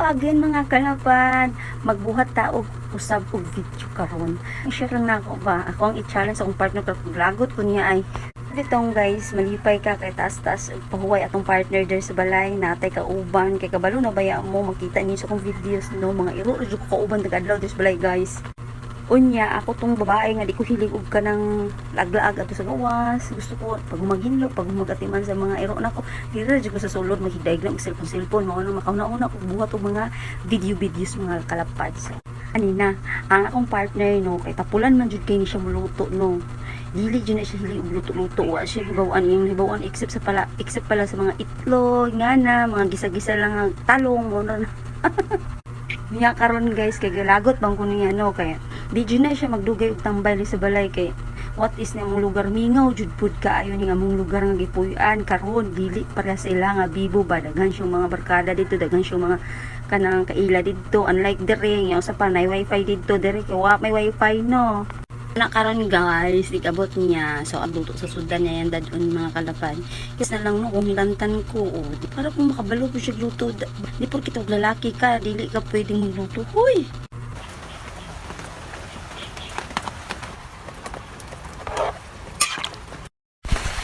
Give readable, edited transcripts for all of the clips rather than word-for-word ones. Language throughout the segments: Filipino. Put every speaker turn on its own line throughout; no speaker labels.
again mga kalaban, magbuhat ta og usab og video karon. I-share lang nako ba ako ang i-challenge akong partner kag lagot ko niya ay ditong guys, malipay ka kay taas-taas pahuway atong partner der sa balay natay ka uban kay kabalo na baya mo makita ni sa akong videos no mga iro jud ko uban tagadlaw der sa balay guys. Unya ako tong babae nga di ko hilig og kanang laglaag ato sa gawas, gusto ko pag maghinlo pag magatiman sa mga iro nako dira jud ko sa sulod maghidaig lang og cellphone mao nang makauna-una ko buhat og mga videos mga kalapads. Anina ang akong partner no kay tapulan man jud kay ni siya muluto no, dili jud na siya hilig og luto-luto wa siya hibawan yung hibawan except pala sa mga itlog ngana mga gisa-gisa lang ang talong mo na niya karon guys kay galagot bang kuno niya no kay di jud na siya magdugay og tambay sa balay kay what is na mong lugar mingaw jud pud kaayo ni nga mong lugar nga gipuy-an karon dili para sa ila nga bibo ba daghan siyang mga barkada dito daghan siyang mga kanang kaila dito unlike dire nga usa pa nay wifi dito dire kay wa may wifi no na karon guys ikabot niya so adto sa sudan niya yan dadon mga kalapan kasi na lang no kung lantan ko di para kung makabalo ko siya luto di por kita lalaki ka dili ka pwedeng magluto hoy.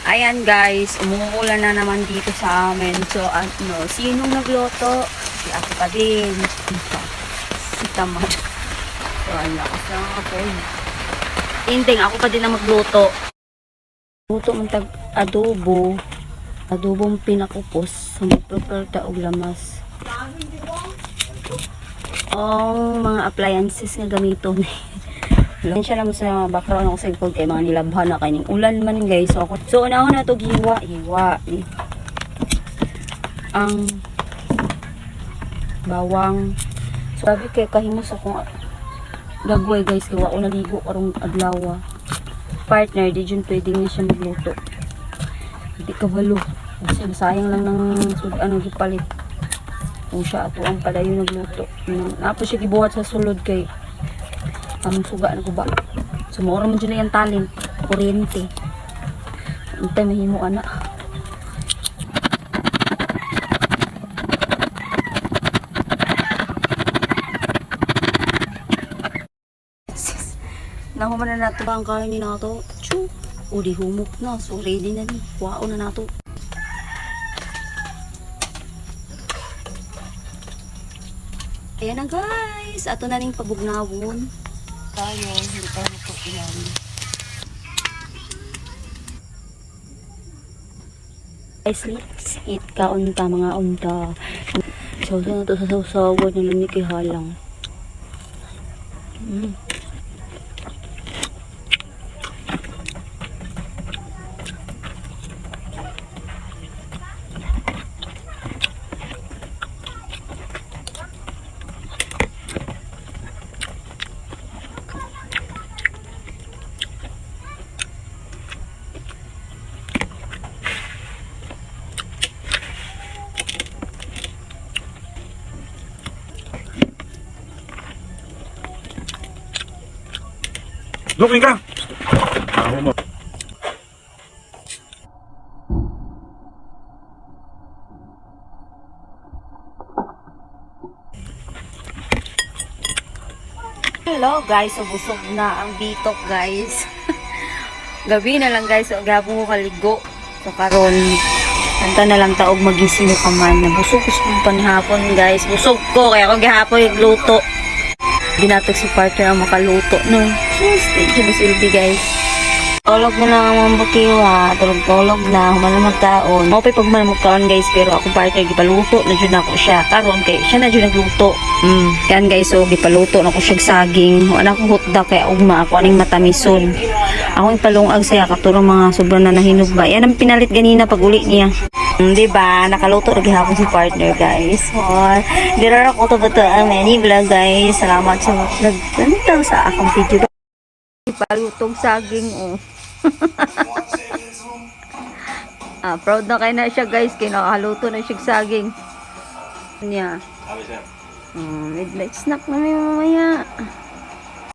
Ayan guys, umuulan na naman dito sa amin. So ano, sinong nagluto? Si ako pa din. Si Tamad. So ala ka ako. Inding, ako pa din ang magluto. Luto man tag adobo. Adobong pinakupos. So mag-prepare ta og lamas. Ang mga appliances nga gamiton. Yan siya lang sa background ako sa likod kay mga nilabhan na kanyang ulan man guys. So unahon na to hiwa. Ang bawang. So sabi kay kahimos akong gagway guys kaya wako naligo karong adlaw. Partner di jud pwedeng na siya magluto. Hindi kabalo. Kasi sayang lang ng gipalit. Kung siya ato ang padayon nagluto. Napo siya gibuhat sa sulod kay among suga na guba. Sumura man dyan yung talent. Kuryente. Antay mahimo anak. Nahuman na nato ba ang kain na ito? Choo! O di humok na. So ready na ni. Kuwao na nato. Ayan na guys. Ato na rin pabugnawon. Tayo, hindi tayo magpapilan. Guys, let's eat ka unta mga unta. So, na ito sa sausawan na lang ni Kihalang.
Looking ka! Ako mo.
Hello guys, so busog na ang bitok guys. Gabi na lang guys, so gabong ko kaligo. So karon kanta na lang taog magising ka man. Busog ko panihapon guys. Busog ko kaya ako gihapon igluto. Ginatog si partner ang makaluto no. So stay tuned silbi guys. Tulog na lang ang mambukiwa. Tulog na. Human magkaon. Mapay pag man magkaon guys. Pero ako partner gipaluto na dyan ako siya. Karon kay siya na dyan nagluto. Yan guys. So gipaluto na ko siya saging. Wala ko hotdog kaya ugma. Ako aning matamison. Ako yung palungag saya. Katurang mga sobrang na nahinog ba. Yan ang pinalit ganina pag uli niya. Diba? Nakaluto na gihapon si partner guys. Dira ako to ang many vlog guys. Salamat sa nagganito sa akong video. Palutong saging oh. Proud na kayo na siya guys. Kinakaluto na siya saging. Niya. Midnight snack na may mamaya.